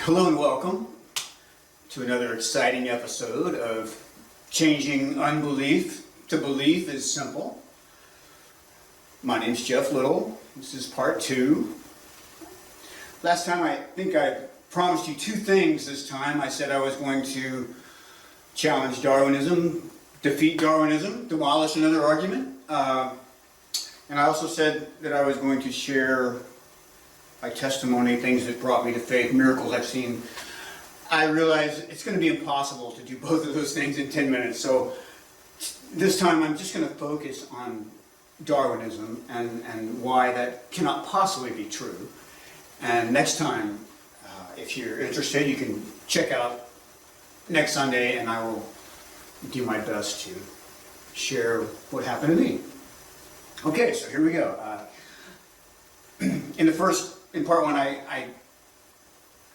Hello and welcome to another exciting episode of Changing Unbelief to Belief is Simple. My name's Jeff Little. This is part 2. Last time I think I promised you 2 things this time. I said I was going to challenge Darwinism, defeat Darwinism, demolish another argument. And I also said that I was going to share my testimony, things that brought me to faith, miracles I've seen. I realize it's going to be impossible to do both of those things in 10 minutes. So this time I'm just going to focus on Darwinism and why that cannot possibly be true. And next time, if you're interested, you can check out next Sunday and I will do my best to share what happened to me. Okay, so here we go. In part 1, I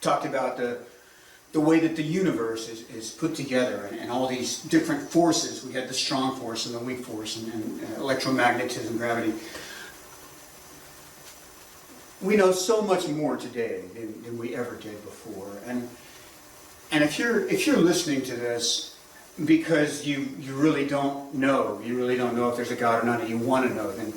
talked about the way that the universe is put together and all these different forces. We had the strong force and the weak force and electromagnetism, gravity. We know so much more today than we ever did before. And if you're listening to this because you really don't know if there's a God or not, and you want to know, then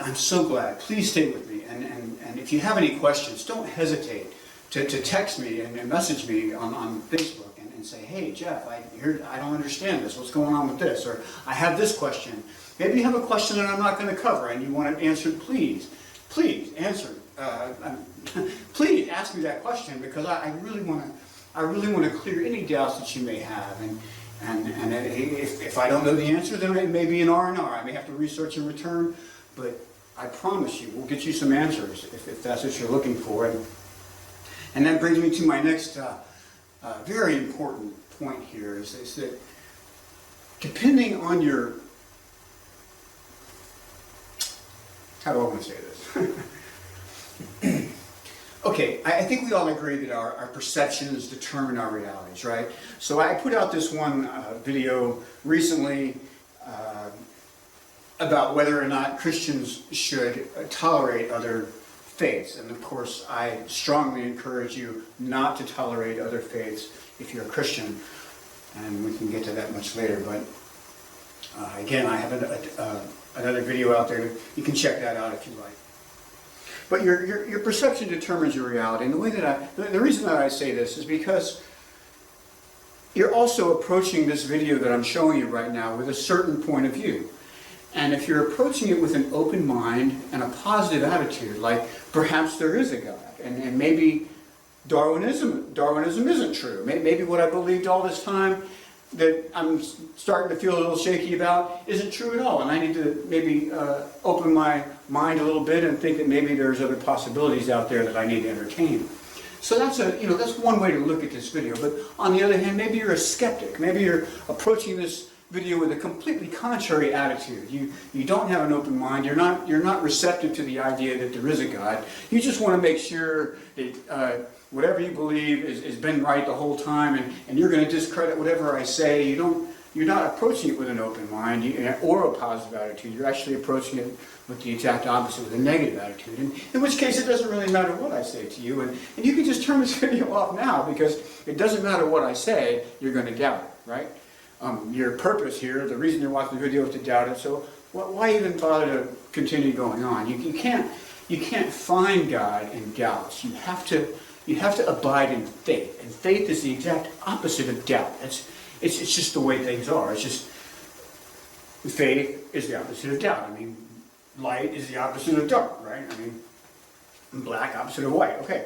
I'm so glad. Please stay with me. And if you have any questions, don't hesitate to text me and message me on Facebook and say, hey, Jeff, I don't understand this. What's going on with this? Or I have this question. Maybe you have a question that I'm not going to cover and you want it answered. Please answer. Please ask me that question, because I really want to clear any doubts that you may have. And if I don't know the answer, then it may be an R&R. I may have to research and return. But I promise you, we'll get you some answers if that's what you're looking for. And that brings me to my next very important point here, is that depending on your, how do I want to say this? Okay, I think we all agree that our perceptions determine our realities, right? So I put out this one video recently about whether or not Christians should tolerate other faiths. And of course, I strongly encourage you not to tolerate other faiths if you're a Christian. And we can get to that much later. But again, I have another video out there. You can check that out if you like. But your perception determines your reality. And the reason that I say this is because you're also approaching this video that I'm showing you right now with a certain point of view. And if you're approaching it with an open mind and a positive attitude, like perhaps there is a God, and maybe Darwinism isn't true. Maybe what I believed all this time that I'm starting to feel a little shaky about isn't true at all, and I need to maybe open my mind a little bit and think that maybe there's other possibilities out there that I need to entertain. So that's one way to look at this video. But on the other hand, maybe you're a skeptic. Maybe you're approaching this video with a completely contrary attitude. You don't have an open mind. You're not receptive to the idea that there is a God. You just want to make sure that whatever you believe has been right the whole time, and you're going to discredit whatever I say. You're not approaching it with an open mind or a positive attitude. You're actually approaching it with the exact opposite, with a negative attitude. And in which case, it doesn't really matter what I say to you. And you can just turn this video off now, because it doesn't matter what I say. You're going to doubt it, right? Your purpose here, the reason you're watching the video, is to doubt it. So why even bother to continue going on? You can't find God in doubts. You have to abide in faith, and faith is the exact opposite of doubt. It's just the way things are. It's just faith is the opposite of doubt. I mean, light is the opposite of dark, right? I mean, black opposite of white. Okay.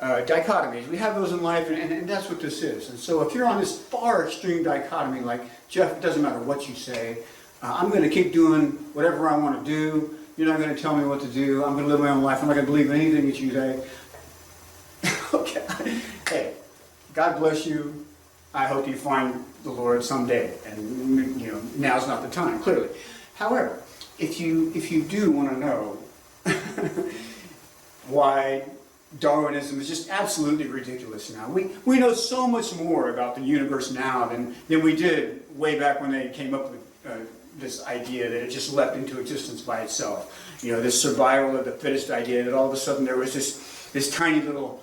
Dichotomies. We have those in life, and that's what this is. And so if you're on this far extreme dichotomy, like, Jeff, it doesn't matter what you say, I'm going to keep doing whatever I want to do, you're not going to tell me what to do, I'm going to live my own life, I'm not going to believe anything that you say. Okay. Hey, God bless you. I hope you find the Lord someday. And, now's not the time, clearly. However, if you do want to know why Darwinism is just absolutely ridiculous now. We know so much more about the universe now than we did way back when they came up with this idea that it just leapt into existence by itself. This survival of the fittest idea, that all of a sudden there was this tiny little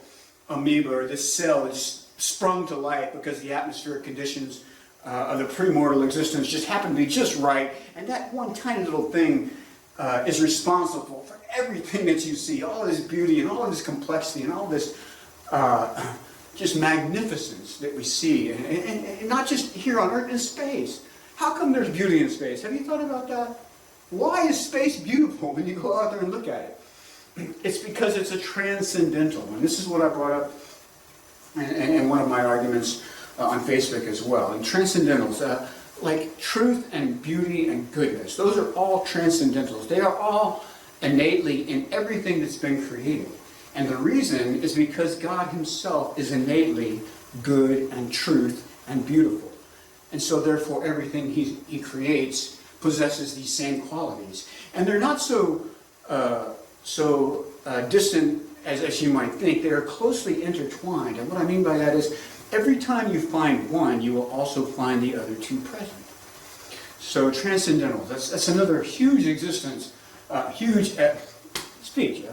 amoeba or this cell is sprung to life because the atmospheric conditions of the premortal existence just happen to be just right, and that one tiny little thing is responsible for everything that you see, all this beauty and all of this complexity and all this just magnificence that we see, and not just here on Earth, in space. How come there's beauty in space? Have you thought about that? Why is space beautiful when you go out there and look at it? It's because it's a transcendental, and this is what I brought up in one of my arguments on Facebook as well. And transcendentals, like truth and beauty and goodness, those are all transcendentals. They are all innately in everything that's been created. And the reason is because God himself is innately good and truth and beautiful. And so therefore everything he creates possesses these same qualities. And they're not so distant as you might think. They are closely intertwined. And what I mean by that is every time you find one, you will also find the other two present. So transcendental, that's another huge existence, speech, yeah?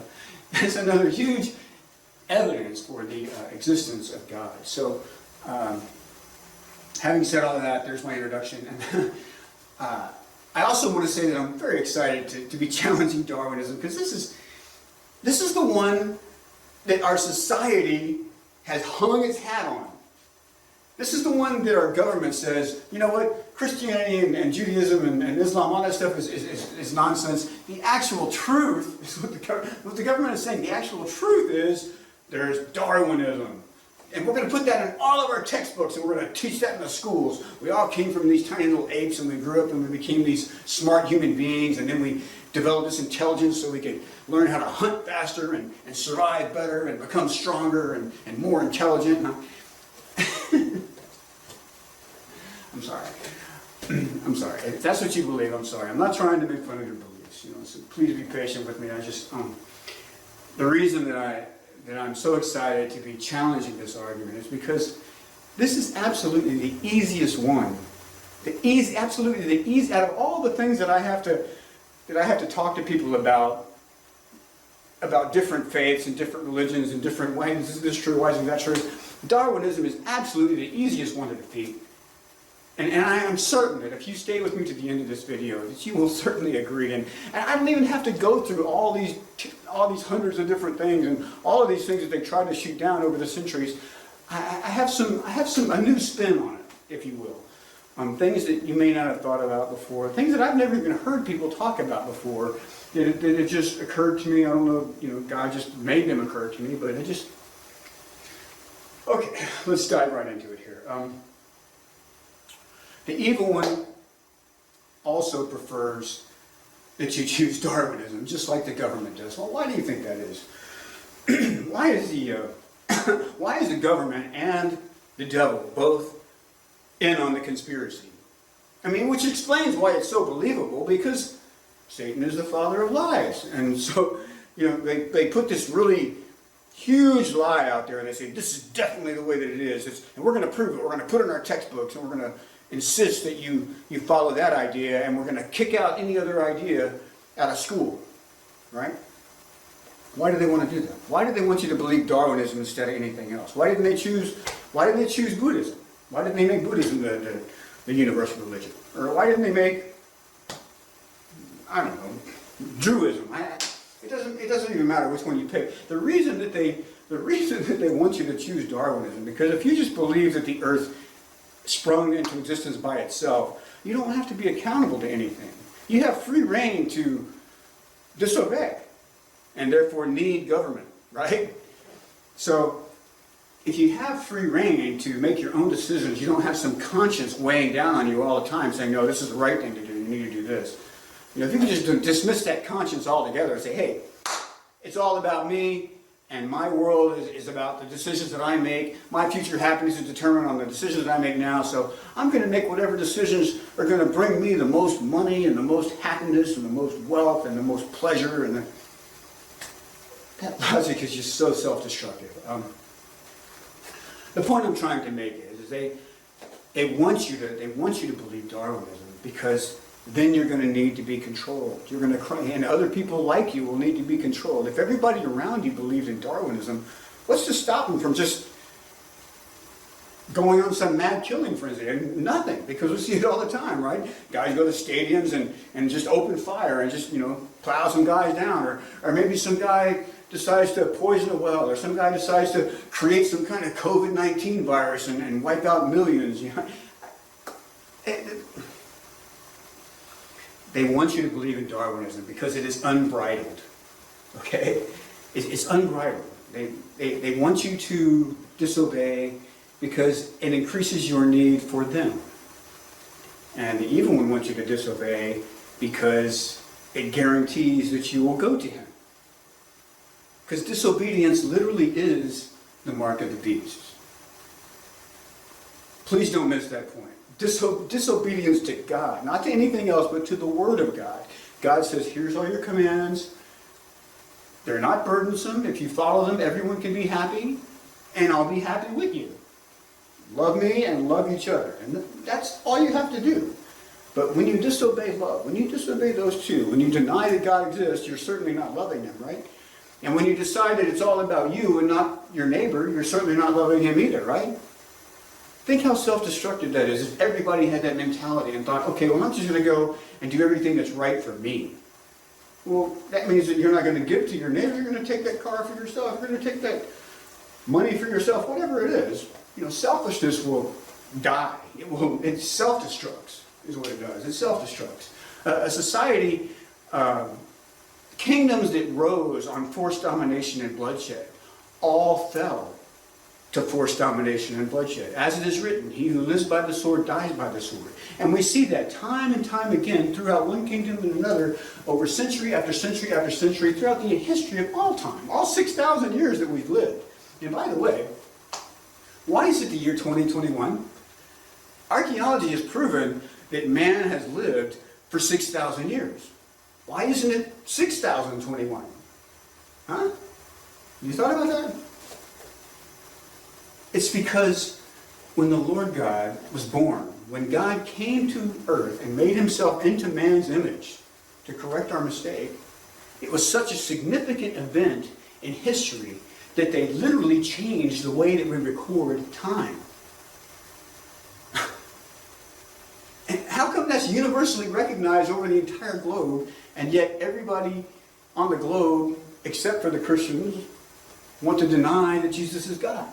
That's another huge evidence for the existence of God. So having said all of that, there's my introduction. And I also want to say that I'm very excited to be challenging Darwinism, because this is the one that our society has hung its hat on. This is the one that our government says, you know what, Christianity and Judaism and Islam, all that stuff is nonsense. The actual truth is what the government is saying. The actual truth is there's Darwinism. And we're going to put that in all of our textbooks, and we're going to teach that in the schools. We all came from these tiny little apes, and we grew up and we became these smart human beings, and then we developed this intelligence so we could learn how to hunt faster and survive better and become stronger and more intelligent. I'm sorry. I'm sorry. If that's what you believe, I'm sorry. I'm not trying to make fun of your beliefs. So please be patient with me. I just the reason that I'm so excited to be challenging this argument is because this is absolutely the easiest one. Absolutely the easy out of all the things that I have to talk to people about different faiths and different religions and different ways. Is this true? Why isn't that true? Darwinism is absolutely the easiest one to defeat. And I am certain that if you stay with me to the end of this video, that you will certainly agree. And I don't even have to go through all these hundreds of different things and all of these things that they tried to shoot down over the centuries. I have a new spin on it, if you will. Things that you may not have thought about before, things that I've never even heard people talk about before. That it just occurred to me. I don't know. God just made them occur to me, but it just. Okay, let's dive right into it here. The evil one also prefers that you choose Darwinism, just like the government does. Well, why do you think that is? Why is the government and the devil both in on the conspiracy? I mean, which explains why it's so believable, because Satan is the father of lies. And so, they put this really huge lie out there, and they say, this is definitely the way that it is. And we're going to prove it. We're going to put it in our textbooks, and we're going to insist that you follow that idea, and we're going to kick out any other idea out of school, right? Why do they want to do that? Why do they want you to believe Darwinism instead of anything else? Why didn't they choose Buddhism? Why didn't they make Buddhism the universal religion? Or why didn't they make, I don't know, Druidism? It doesn't even matter which one you pick. The reason that they want you to choose Darwinism, because if you just believe that the earth sprung into existence by itself, you don't have to be accountable to anything. You have free reign to disobey, and therefore need government, right? So, if you have free reign to make your own decisions, you don't have some conscience weighing down on you all the time saying, no, this is the right thing to do, you need to do this. If you can just dismiss that conscience altogether and say, hey, it's all about me, and my world is about the decisions that I make. My future happiness is determined on the decisions that I make now, so I'm going to make whatever decisions are going to bring me the most money and the most happiness and the most wealth and the most pleasure. And that logic is just so self-destructive. The point I'm trying to make is they want you to believe Darwinism, because then you're going to need to be controlled. You're going to, and other people like you will need to be controlled. If everybody around you believes in Darwinism, What's to stop them from just going on some mad killing frenzy? And nothing, because we see it all the time, right? Guys go to stadiums and just open fire and just, plow some guys down. Or maybe some guy decides to poison a well, or some guy decides to create some kind of COVID-19 virus and wipe out millions. They want you to believe in Darwinism because it is unbridled. Okay? It's unbridled. They want you to disobey because it increases your need for them. And the evil one wants you to disobey because it guarantees that you will go to him. Because disobedience literally is the mark of the beast. Please don't miss that point. Disobedience to God, not to anything else, but to the Word of God. God says, here's all your commands. They're not burdensome. If you follow them, everyone can be happy, and I'll be happy with you. Love me and love each other. And that's all you have to do. But when you disobey love, when you disobey those two, when you deny that God exists, you're certainly not loving him, right? And when you decide that it's all about you and not your neighbor, you're certainly not loving him either, right? Think how self-destructive that is if everybody had that mentality and thought, okay, well, I'm just going to go and do everything that's right for me. Well, that means that you're not going to give to your neighbor. You're going to take that car for yourself. You're going to take that money for yourself, whatever it is. Selfishness will die. It self-destructs is what it does. It self-destructs. A society, kingdoms that rose on forced domination and bloodshed all fell to forced domination and bloodshed. As it is written, he who lives by the sword dies by the sword. And we see that time and time again throughout one kingdom and another over century after century after century throughout the history of all time, all 6,000 years that we've lived. And by the way, why is it the year 2021? Archaeology has proven that man has lived for 6,000 years. Why isn't it 6,021? Huh? You thought about that? It's because when the Lord God was born, when God came to earth and made himself into man's image to correct our mistake, it was such a significant event in history that they literally changed the way that we record time. And how come that's universally recognized over the entire globe, and yet everybody on the globe, except for the Christians, want to deny that Jesus is God?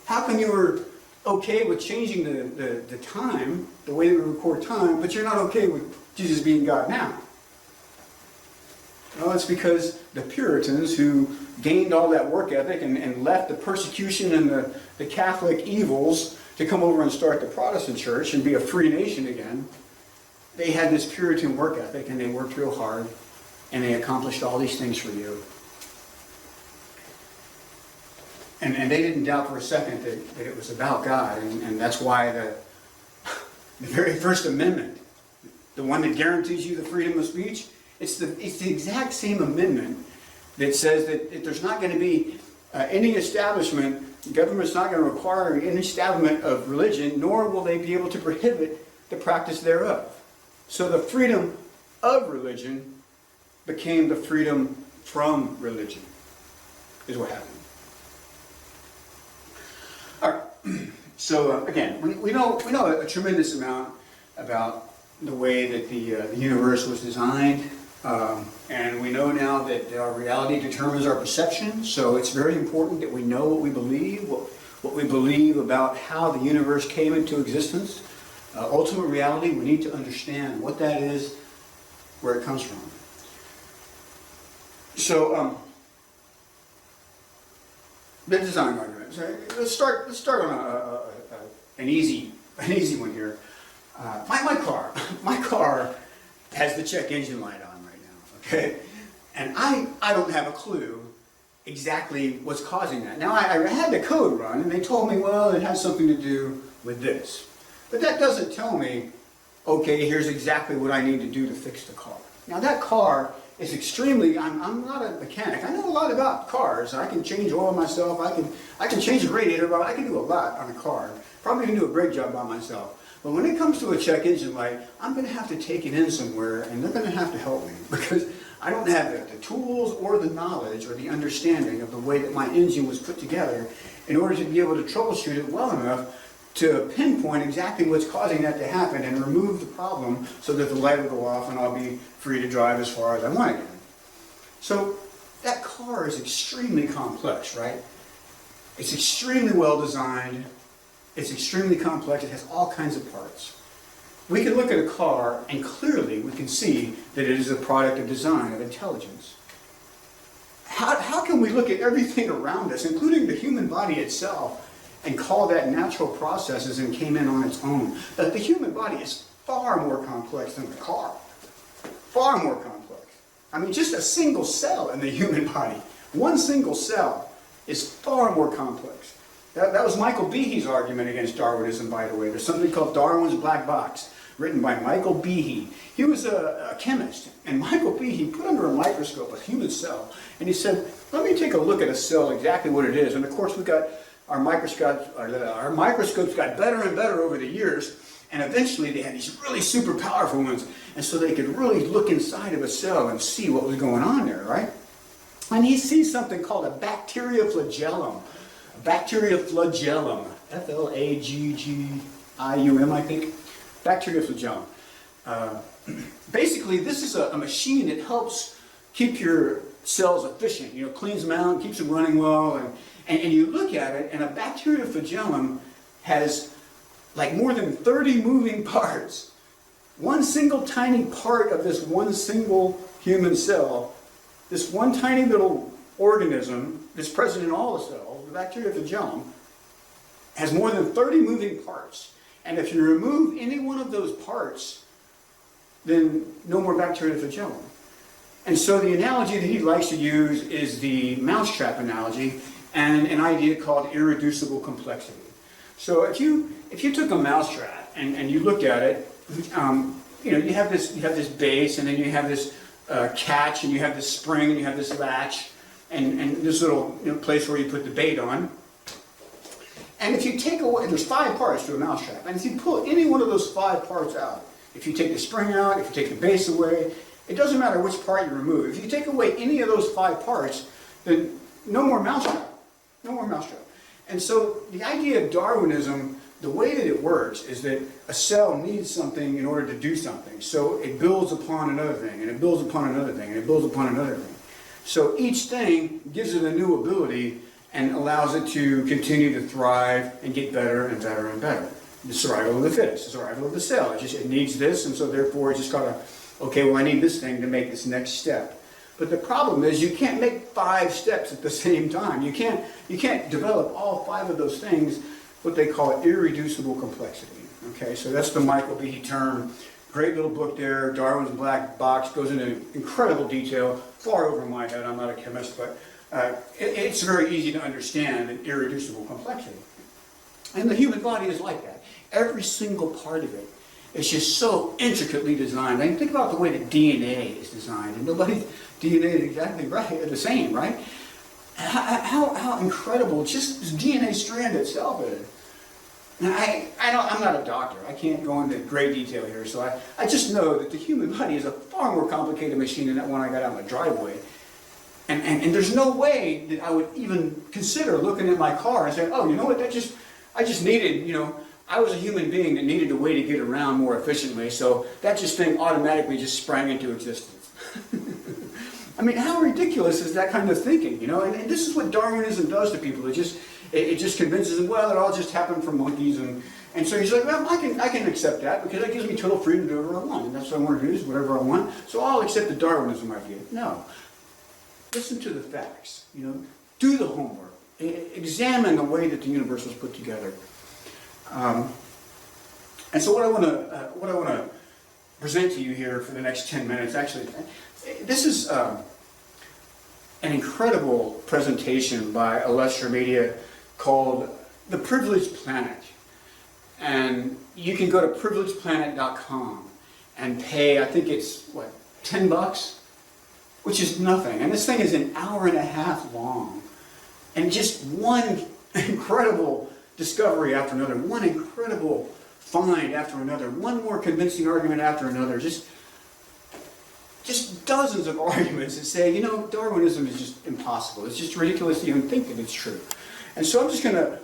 How come you were okay with changing the time, the way that we record time, but you're not okay with Jesus being God now? Well, it's because the Puritans, who gained all that work ethic and left the persecution and the Catholic evils to come over and start the Protestant church and be a free nation again, they had this Puritan work ethic and they worked real hard and they accomplished all these things for you. And they didn't doubt for a second that it was about God, and that's why the very First Amendment, the one that guarantees you the freedom of speech, it's the exact same amendment that says that there's not going to be any establishment, the government's not going to require any establishment of religion, nor will they be able to prohibit the practice thereof. So the freedom of religion became the freedom from religion, is what happened. All right. So again, we know a tremendous amount about the way that the universe was designed, and we know now that our reality determines our perception. So it's very important that we know what we believe, what we believe about how the universe came into existence. Ultimate reality, we need to understand what that is, where it comes from. So the design argument. So let's start on an easy one here. My car has the check engine light on right now. Okay, and I don't have a clue exactly what's causing that. Now I had the code run, and they told me, well, it has something to do with this, but that doesn't tell me, okay, here's exactly what I need to do to fix the car. Now that car is extremely, I'm not a mechanic. I know a lot about cars. I can change oil myself. I can change the radiator, but I can do a lot on a car. Probably can do a great job by myself. But when it comes to a check engine light, I'm going to have to take it in somewhere, and they're going to have to help me because I don't have the tools or the knowledge or the understanding of the way that my engine was put together in order to be able to troubleshoot it well enough to pinpoint exactly what's causing that to happen and remove the problem so that the light will go off and I'll be free to drive as far as I want again. So that car is extremely complex, right? It's extremely well designed. It's extremely complex. It has all kinds of parts. We can look at a car and clearly we can see that it is a product of design, of intelligence. How can we look at everything around us, including the human body itself, and call that natural processes and came in on its own? The human body is far more complex than the car. Far more complex. I mean, just a single cell in the human body, one single cell, is far more complex. That was Michael Behe's argument against Darwinism, by the way. There's something called Darwin's Black Box, written by Michael Behe. He was a chemist, and Michael Behe put under a microscope a human cell, and he said, let me take a look at a cell, exactly what it is. And of course, we got our microscopes got better and better over the years, and eventually they had these really super powerful ones, and so they could really look inside of a cell and see what was going on there, right? And he sees something called a bacteria flagellum. A bacteria flagellum, F-L-A-G-G-I-U-M, I think. Bacteria flagellum. Basically, this is a machine that helps keep your cells efficient. You know, cleans them out, keeps them running well, and you look at it, and a bacteria flagellum has like more than 30 moving parts. One single tiny part of this one single human cell, this one tiny little organism that's present in all the cells, the bacteria flagellum, has more than 30 moving parts. And if you remove any one of those parts, then no more bacteria flagellum. And so the analogy that he likes to use is the mousetrap analogy and an idea called irreducible complexity. So if you took a mousetrap and you looked at it, you have this base, and then you have this catch, and you have this spring, and you have this latch, and this little place where you put the bait on. And if you take away, there's 5 parts to a mousetrap, and if you pull any one of those 5 parts out, if you take the spring out, if you take the base away, it doesn't matter which part you remove. If you take away any of those 5 parts, then no more mousetrap. No more mousetrap. And so the idea of Darwinism, the way that it works is that a cell needs something in order to do something. So it builds upon another thing, and it builds upon another thing, and it builds upon another thing. So each thing gives it a new ability and allows it to continue to thrive and get better and better and better. The survival of the fittest, the survival of the cell. It needs this, and so therefore it just got to, okay, well I need this thing to make this next step. But the problem is you can't make 5 steps at the same time. You can't develop all 5 of those things, what they call irreducible complexity. Okay, so that's the Michael Behe term. Great little book there. Darwin's Black Box goes into incredible detail, far over my head. I'm not a chemist, but it's very easy to understand an irreducible complexity. And the human body is like that. Every single part of it is just so intricately designed. I mean, think about the way that DNA is designed, and nobody's DNA is exactly right, the same, right? How incredible just this DNA strand itself is. Now, I'm not a doctor. I can't go into great detail here, so I just know that the human body is a far more complicated machine than that one I got out in the driveway. And there's no way that I would even consider looking at my car and saying, oh, you know what, I just needed, I was a human being that needed a way to get around more efficiently, so that thing automatically just sprang into existence. I mean, how ridiculous is that kind of thinking, And this is what Darwinism does to people. It just convinces them, well, it all just happened from monkeys, and so he's like, well, I can accept that because that gives me total freedom to do whatever I want, and that's what I want to do is whatever I want. So I'll accept the Darwinism idea. No, listen to the facts. Do the homework. Examine the way that the universe was put together. And so what I want to present to you here for the next 10 minutes, actually, this is an incredible presentation by Alestra Media called The Privileged Planet. And you can go to privilegedplanet.com and pay, I think it's, $10? Which is nothing. And this thing is an hour and a half long. And just one incredible discovery after another, one incredible find after another, one more convincing argument after another. Just just dozens of arguments that say, Darwinism is just impossible. It's just ridiculous to even think that it's true. And so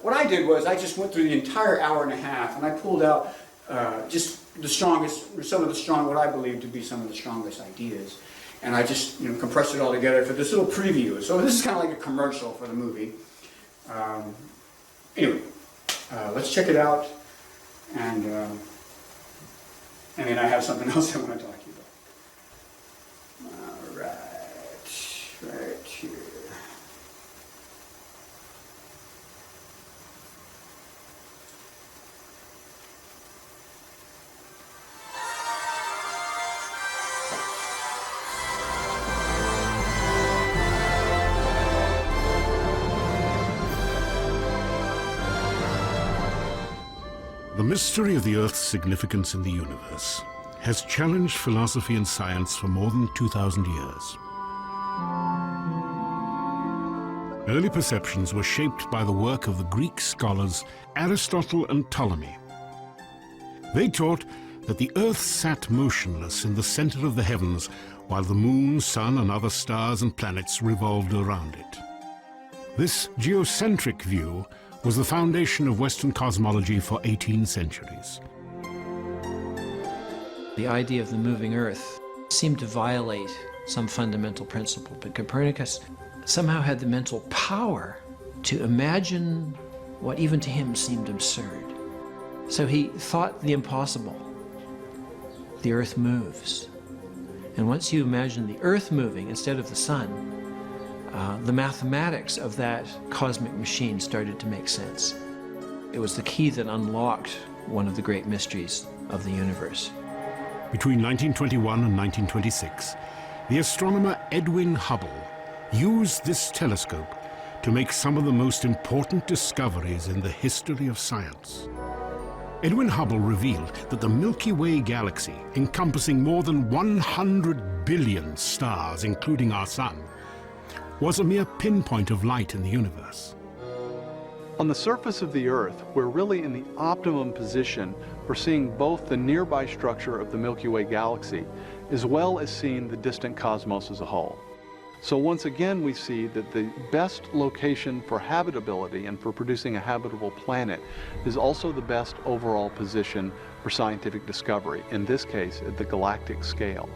what I did was I just went through the entire hour and a half and I pulled out just what I believe to be some of the strongest ideas. And I just compressed it all together for this little preview. So this is kind of like a commercial for the movie. Anyway, let's check it out. And then I have something else I want to talk to you about. All right here. The mystery of the Earth's significance in the universe has challenged philosophy and science for more than 2,000 years. Early perceptions were shaped by the work of the Greek scholars Aristotle and Ptolemy. They taught that the Earth sat motionless in the center of the heavens while the moon, sun, and other stars and planets revolved around it. This geocentric view was the foundation of Western cosmology for 18 centuries. The idea of the moving Earth seemed to violate some fundamental principle, but Copernicus somehow had the mental power to imagine what even to him seemed absurd. So he thought the impossible. The Earth moves. And once you imagine the Earth moving instead of the sun, the mathematics of that cosmic machine started to make sense. It was the key that unlocked one of the great mysteries of the universe. Between 1921 and 1926, the astronomer Edwin Hubble used this telescope to make some of the most important discoveries in the history of science. Edwin Hubble revealed that the Milky Way galaxy, encompassing more than 100 billion stars, including our sun, was a mere pinpoint of light in the universe. On the surface of the Earth, we're really in the optimum position for seeing both the nearby structure of the Milky Way galaxy, as well as seeing the distant cosmos as a whole. So once again, we see that the best location for habitability and for producing a habitable planet is also the best overall position for scientific discovery, in this case, at the galactic scale.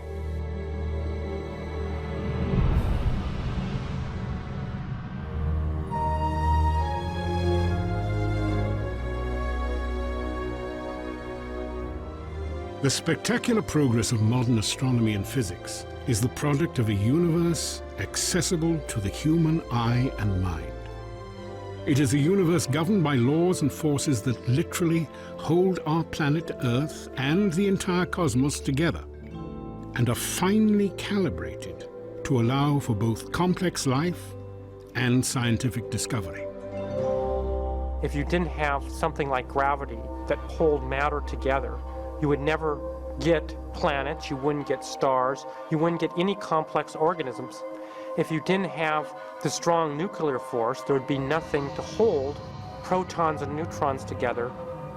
The spectacular progress of modern astronomy and physics is the product of a universe accessible to the human eye and mind. It is a universe governed by laws and forces that literally hold our planet Earth and the entire cosmos together, and are finely calibrated to allow for both complex life and scientific discovery. If you didn't have something like gravity that hold matter together, you would never get planets, you wouldn't get stars, you wouldn't get any complex organisms. If you didn't have the strong nuclear force, there would be nothing to hold protons and neutrons together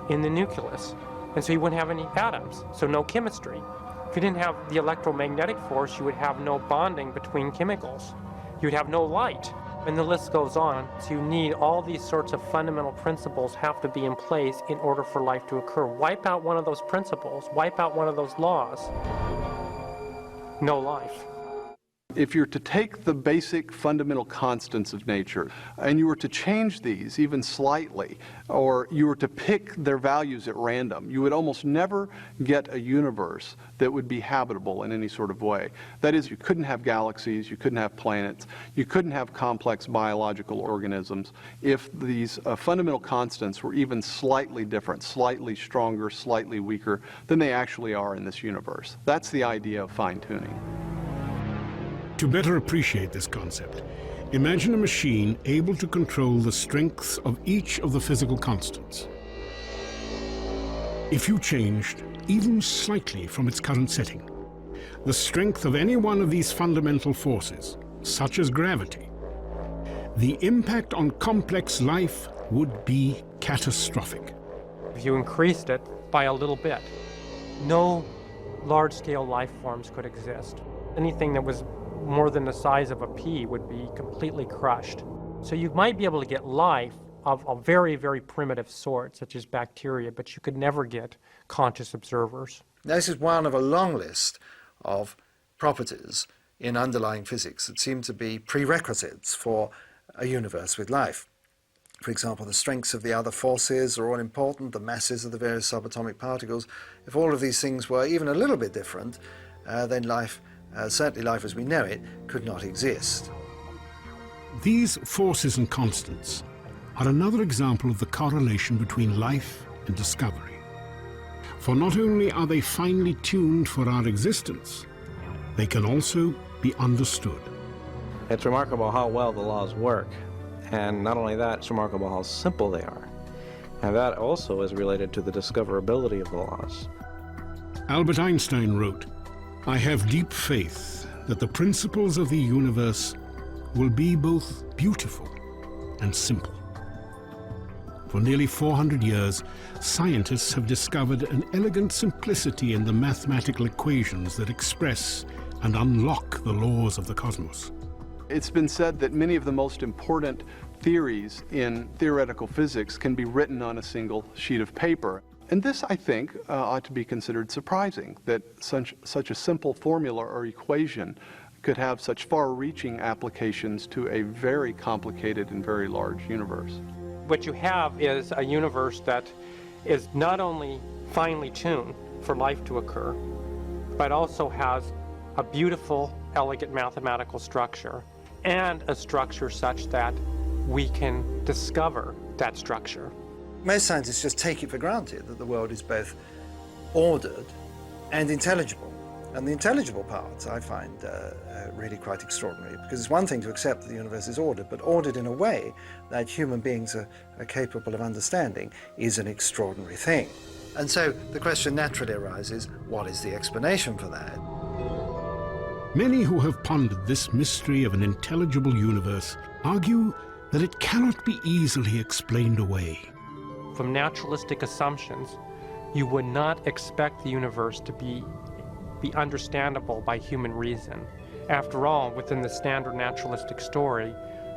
in the nucleus. And so you wouldn't have any atoms, so no chemistry. If you didn't have the electromagnetic force, you would have no bonding between chemicals. You would have no light. And the list goes on. So you need all these sorts of fundamental principles have to be in place in order for life to occur. Wipe out one of those principles, wipe out one of those laws, no life. If you're to take the basic fundamental constants of nature and you were to change these even slightly, or you were to pick their values at random, you would almost never get a universe that would be habitable in any sort of way. That is, you couldn't have galaxies, you couldn't have planets, you couldn't have complex biological organisms if these fundamental constants were even slightly different, slightly stronger, slightly weaker than they actually are in this universe. That's the idea of fine-tuning. To better appreciate this concept, imagine a machine able to control the strengths of each of the physical constants. If you changed, even slightly from its current setting, the strength of any one of these fundamental forces, such as gravity, the impact on complex life would be catastrophic. If you increased it by a little bit, no large-scale life forms could exist. Anything that was more than the size of a pea would be completely crushed. So you might be able to get life of a very, very primitive sort, such as bacteria, but you could never get conscious observers. This is one of a long list of properties in underlying physics that seem to be prerequisites for a universe with life. For example, the strengths of the other forces are all important, the masses of the various subatomic particles. If all of these things were even a little bit different, then life, certainly life as we know it, could not exist. These forces and constants are another example of the correlation between life and discovery. For not only are they finely tuned for our existence, they can also be understood. It's remarkable how well the laws work. And not only that, it's remarkable how simple they are. And that also is related to the discoverability of the laws. Albert Einstein wrote, "I have deep faith that the principles of the universe will be both beautiful and simple." For nearly 400 years, scientists have discovered an elegant simplicity in the mathematical equations that express and unlock the laws of the cosmos. It's been said that many of the most important theories in theoretical physics can be written on a single sheet of paper. And this, I think, ought to be considered surprising, that such a simple formula or equation could have such far-reaching applications to a very complicated and very large universe. What you have is a universe that is not only finely tuned for life to occur, but also has a beautiful, elegant mathematical structure, and a structure such that we can discover that structure. Most scientists just take it for granted that the world is both ordered and intelligible. And the intelligible part I find really quite extraordinary, because it's one thing to accept that the universe is ordered, but ordered in a way that human beings are capable of understanding is an extraordinary thing. And so the question naturally arises, what is the explanation for that? Many who have pondered this mystery of an intelligible universe argue that it cannot be easily explained away. From naturalistic assumptions, you would not expect the universe to be understandable by human reason. After all, within the standard naturalistic story,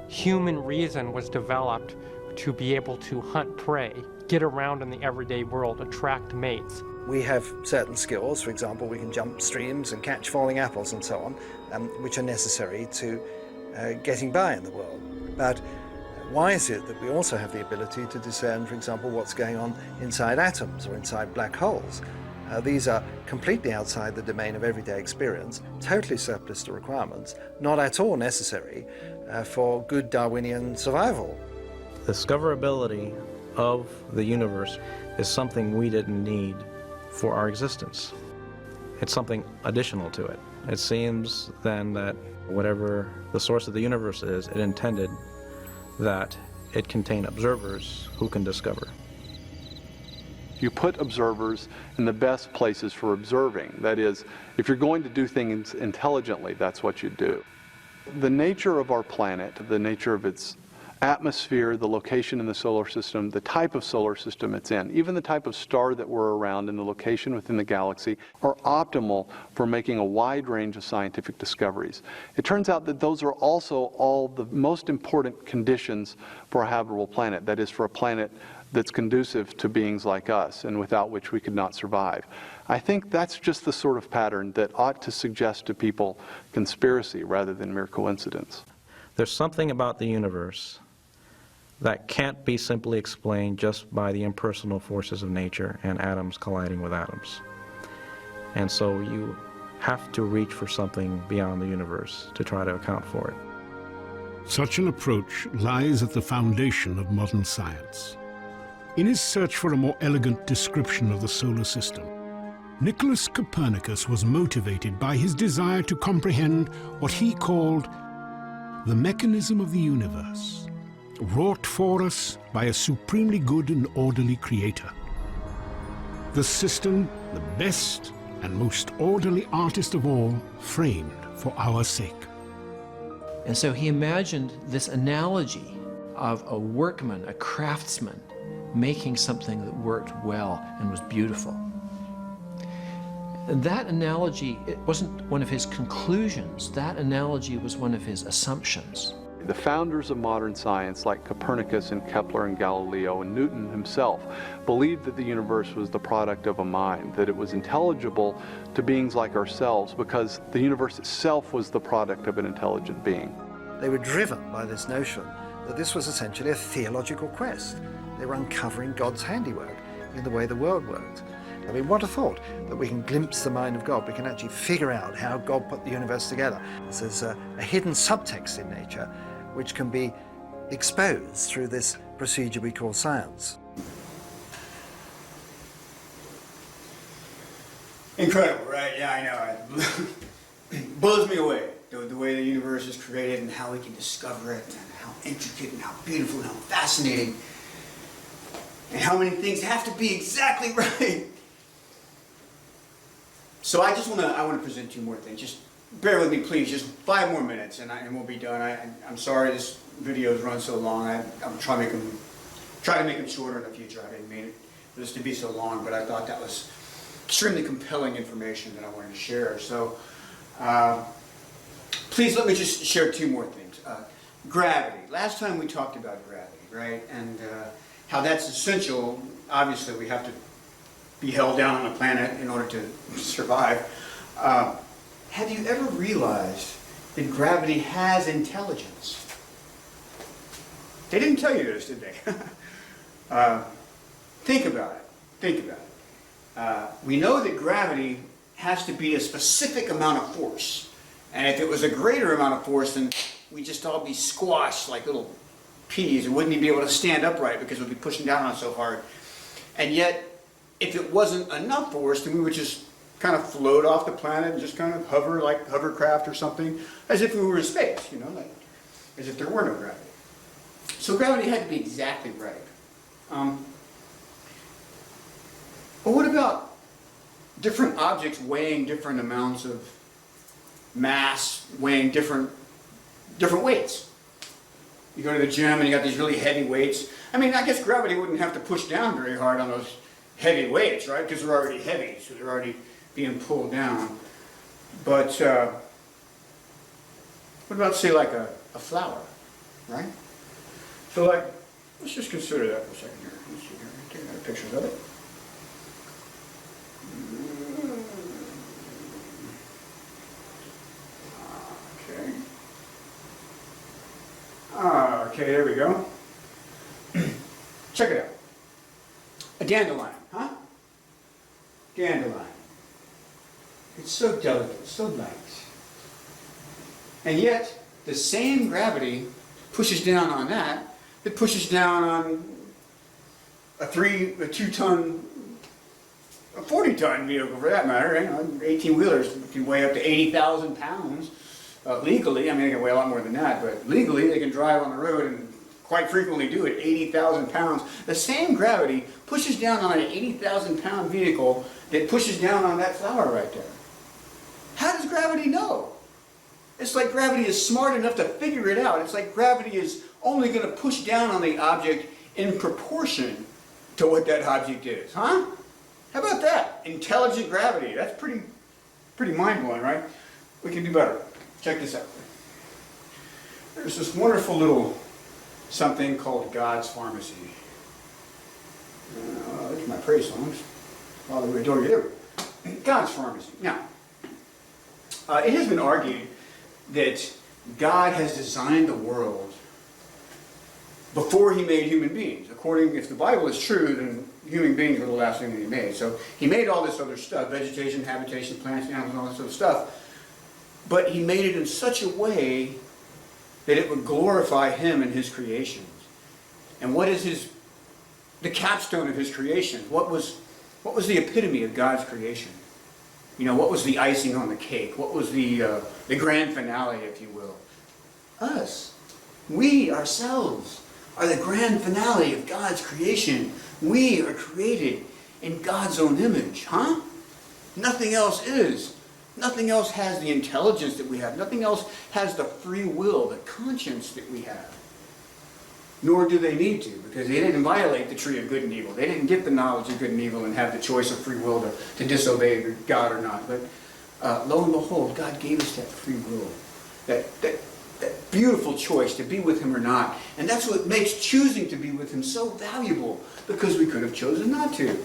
human reason was developed to be able to hunt prey, get around in the everyday world, attract mates. We have certain skills, for example, we can jump streams and catch falling apples and so on, which are necessary to getting by in the world. But why is it that we also have the ability to discern, for example, what's going on inside atoms or inside black holes? These are completely outside the domain of everyday experience, totally surplus to requirements, not at all necessary for good Darwinian survival. Discoverability of the universe is something we didn't need for our existence. It's something additional to it. It seems then that whatever the source of the universe is, it intended that it contain observers who can discover. You put observers in the best places for observing. That is, if you're going to do things intelligently, that's what you do. The nature of our planet, the nature of its atmosphere, the location in the solar system, the type of solar system it's in, even the type of star that we're around and the location within the galaxy are optimal for making a wide range of scientific discoveries. It turns out that those are also all the most important conditions for a habitable planet, that is, for a planet that's conducive to beings like us and without which we could not survive. I think that's just the sort of pattern that ought to suggest to people conspiracy rather than mere coincidence. There's something about the universe that can't be simply explained just by the impersonal forces of nature and atoms colliding with atoms. And so you have to reach for something beyond the universe to try to account for it. Such an approach lies at the foundation of modern science. In his search for a more elegant description of the solar system, Nicholas Copernicus was motivated by his desire to comprehend what he called the mechanism of the universe, wrought for us by a supremely good and orderly creator. The system, the best and most orderly artist of all, framed for our sake. And so he imagined this analogy of a workman, a craftsman, making something that worked well and was beautiful. And that analogy, it wasn't one of his conclusions. That analogy was one of his assumptions. The founders of modern science, like Copernicus and Kepler and Galileo and Newton himself, believed that the universe was the product of a mind, that it was intelligible to beings like ourselves because the universe itself was the product of an intelligent being. They were driven by this notion that this was essentially a theological quest. They were uncovering God's handiwork in the way the world worked. I mean, what a thought that we can glimpse the mind of God. We can actually figure out how God put the universe together. There's a hidden subtext in nature which can be exposed through this procedure we call science. Incredible, right? Yeah, I know. It blows me away, the way the universe is created and how we can discover it and how intricate and how beautiful and how fascinating and how many things have to be exactly right. So I want to present two more things. Just bear with me, please. Just 5 more minutes, and we'll be done. I'm sorry this video has run so long. I'm trying to make them shorter in the future. I didn't mean it for this to be so long, but I thought that was extremely compelling information that I wanted to share. So please let me just share 2 more things. Gravity. Last time we talked about gravity, right? And how that's essential. Obviously, we have to be held down on a planet in order to survive. Have you ever realized that gravity has intelligence? They didn't tell you this, did they? Think about it. Think about it. We know that gravity has to be a specific amount of force. And if it was a greater amount of force, then we'd just all be squashed like little peas and wouldn't even be able to stand upright because we'd be pushing down on it so hard. And yet, if it wasn't enough force, then we would just kind of float off the planet and just kind of hover like hovercraft or something, as if we were in space, you know, like as if there were no gravity. So gravity had to be exactly right. But what about different objects weighing different amounts of mass, weighing different weights? You go to the gym and you got these really heavy weights. I mean, I guess gravity wouldn't have to push down very hard on those heavy weights, right? Because they're already heavy, so they're already being pulled down. But what about, say, like a flower, right? So, like, let's just consider that for a second here. Let's see here. Take pictures of it. Okay, there we go. Check it out. A dandelion, huh? Dandelion. It's so delicate, so light. And yet, the same gravity pushes down on that pushes down on a 2-ton, a 40-ton vehicle for that matter. You know, 18-wheelers can weigh up to 80,000 pounds legally. I mean, they can weigh a lot more than that, but legally they can drive on the road and quite frequently do it, 80,000 pounds. The same gravity pushes down on an 80,000 pound vehicle that pushes down on that flower right there. How does gravity know? It's like gravity is smart enough to figure it out. It's like gravity is only going to push down on the object in proportion to what that object is, huh? How about that? Intelligent gravity. That's pretty mind-blowing, right? We can do better. Check this out. There's this wonderful little something called God's Pharmacy. There's my praise songs. Father, we adore you. God's Pharmacy. Now, it has been argued that God has designed the world before he made human beings. If the Bible is true, then human beings were the last thing that he made. So he made all this other stuff, vegetation, habitation, plants, animals, and all this other stuff. But he made it in such a way that it would glorify him and his creations. And what is the capstone of his creation? What was the epitome of God's creation? You know, what was the icing on the cake? What was the grand finale, if you will? Us. We ourselves are the grand finale of God's creation. We are created in God's own image, huh? Nothing else is. Nothing else has the intelligence that we have. Nothing else has the free will, the conscience that we have. nor do they need to, because they didn't violate the tree of good and evil. They didn't get the knowledge of good and evil and have the choice of free will to disobey God or not. But lo and behold, God gave us that free will, that beautiful choice to be with him or not. And that's what makes choosing to be with him so valuable, because we could have chosen not to.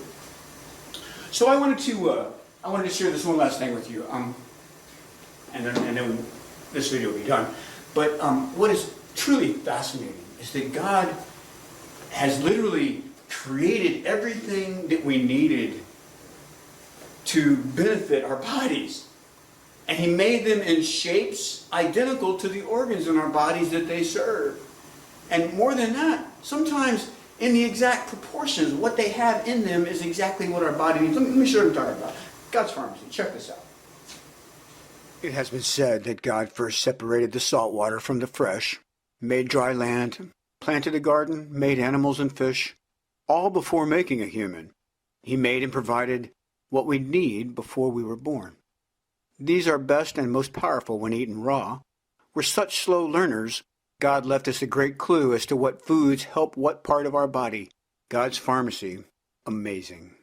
So I wanted to share this one last thing with you, and then this video will be done. But what is truly fascinating is that God has literally created everything that we needed to benefit our bodies. And he made them in shapes identical to the organs in our bodies that they serve. And more than that, sometimes in the exact proportions, what they have in them is exactly what our body needs. Let me show you what I'm talking about. God's pharmacy. Check this out. It has been said that God first separated the salt water from the fresh, made dry land, planted a garden, made animals and fish, all before making a human. He made and provided what we need before we were born. These are best and most powerful when eaten raw. We're such slow learners, God left us a great clue as to what foods help what part of our body. God's pharmacy. Amazing.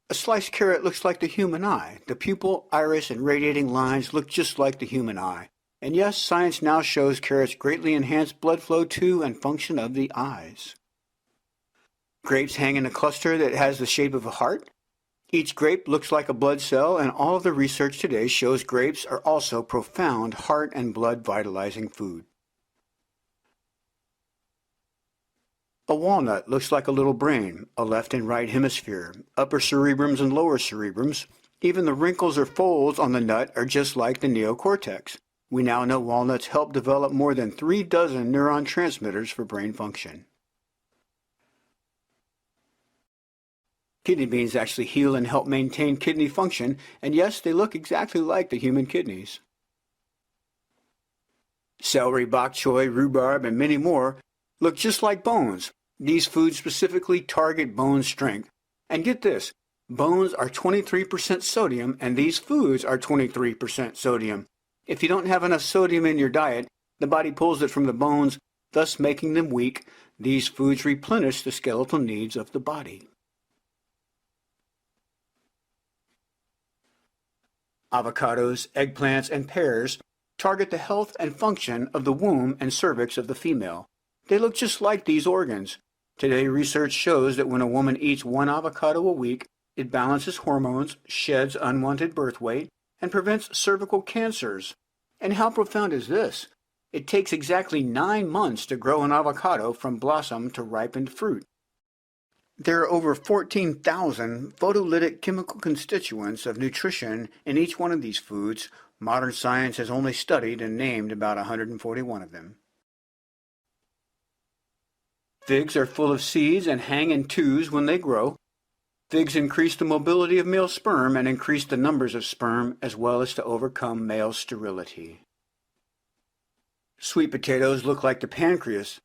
A sliced carrot looks like the human eye. The pupil, iris, and radiating lines look just like the human eye. And yes, science now shows carrots greatly enhance blood flow to and function of the eyes. Grapes hang in a cluster that has the shape of a heart. Each grape looks like a blood cell, and all of the research today shows grapes are also profound heart and blood vitalizing food. A walnut looks like a little brain, a left and right hemisphere, upper cerebrums and lower cerebrums. Even the wrinkles or folds on the nut are just like the neocortex. We now know walnuts help develop more than 3 dozen neuron transmitters for brain function. Kidney beans actually heal and help maintain kidney function, and yes, they look exactly like the human kidneys. Celery, bok choy, rhubarb, and many more look just like bones. These foods specifically target bone strength. And get this, bones are 23% sodium, and these foods are 23% sodium. If you don't have enough sodium in your diet, the body pulls it from the bones, thus making them weak. These foods replenish the skeletal needs of the body. Avocados, eggplants, and pears target the health and function of the womb and cervix of the female. They look just like these organs. Today, research shows that when a woman eats 1 avocado a week, it balances hormones, sheds unwanted birth weight, and prevents cervical cancers. And how profound is this? It takes exactly 9 months to grow an avocado from blossom to ripened fruit. There are over 14,000 photolytic chemical constituents of nutrition in each one of these foods. Modern science has only studied and named about 141 of them. Figs are full of seeds and hang in twos when they grow. Figs increase the mobility of male sperm and increase the numbers of sperm, as well as to overcome male sterility. Sweet potatoes look like the pancreas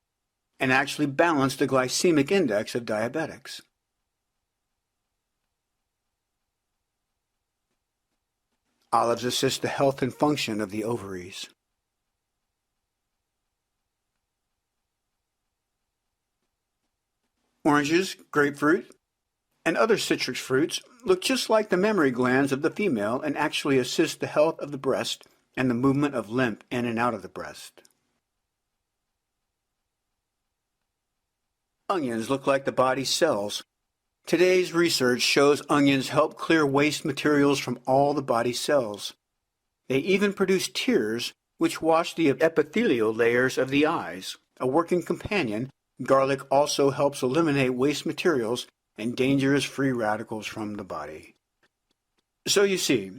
and actually balance the glycemic index of diabetics. Olives assist the health and function of the ovaries. Oranges, grapefruit, and other citrus fruits look just like the mammary glands of the female and actually assist the health of the breast and the movement of lymph in and out of the breast. Onions look like the body's cells. Today's research shows onions help clear waste materials from all the body's cells. They even produce tears, which wash the epithelial layers of the eyes. A working companion, garlic also helps eliminate waste materials and dangerous free radicals from the body. So you see,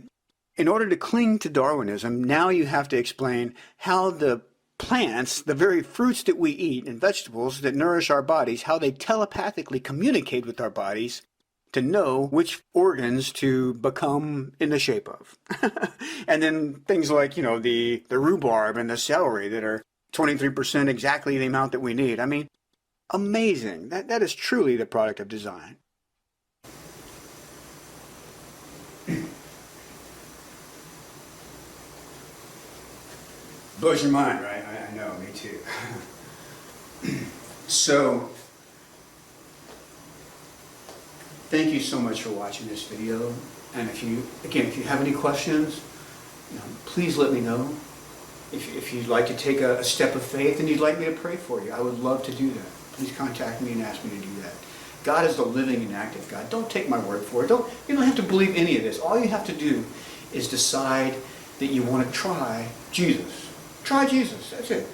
in order to cling to Darwinism, now you have to explain how the plants, the very fruits that we eat and vegetables that nourish our bodies, how they telepathically communicate with our bodies to know which organs to become in the shape of. And then things like, the rhubarb and the celery that are 23% exactly the amount that we need. I mean, amazing. That is truly the product of design. Blows your mind, right? I know, me too. So, thank you so much for watching this video. And if you have any questions, please let me know. If you'd like to take a step of faith and you'd like me to pray for you, I would love to do that. Please contact me and ask me to do that. God is the living and active God. Don't take my word for it. You don't have to believe any of this. All you have to do is decide that you want to try Jesus. Try Jesus. That's it.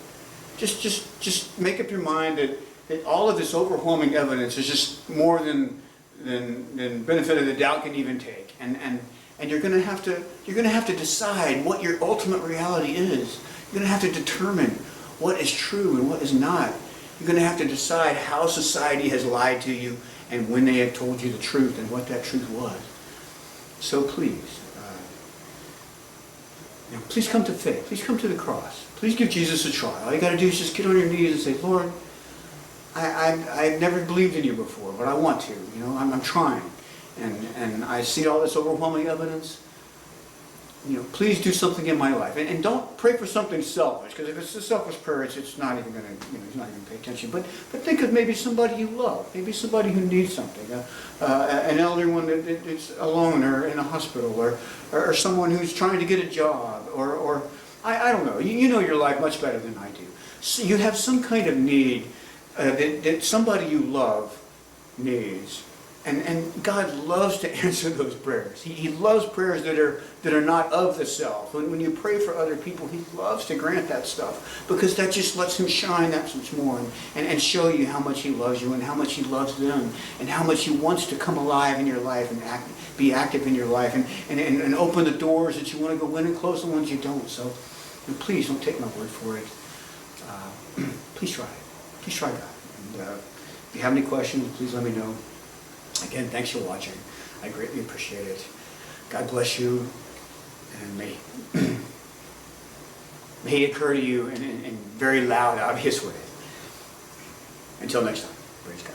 Just make up your mind that all of this overwhelming evidence is just more than benefit of the doubt can even take. And you're going to have to decide what your ultimate reality is. You're going to have to determine what is true and what is not. You're going to have to decide how society has lied to you and when they have told you the truth and what that truth was. So please, please come to faith. Please come to the cross. Please give Jesus a try. All you got to do is just get on your knees and say, Lord, I've never believed in you before, but I want to. I'm trying. And I see all this overwhelming evidence. Please do something in my life. And don't pray for something selfish, because if it's a selfish prayer, it's not even going to, he's not even pay attention. But think of maybe somebody you love, maybe somebody who needs something, an elderly one that's alone or in a hospital, or someone who's trying to get a job, or I don't know. You know your life much better than I do. So you have some kind of need that somebody you love needs. And God loves to answer those prayers. He loves prayers that are not of the self. When you pray for other people, He loves to grant that stuff, because that just lets Him shine that much more and show you how much He loves you and how much He loves them and how much He wants to come alive in your life and be active in your life and open the doors that you want to go in and close the ones you don't. So please don't take my word for it. Please try it. Please try God. And if you have any questions, please let me know. Again, thanks for watching. I greatly appreciate it. God bless you, and may He occur to you in very loud, obvious ways. Until next time, praise God.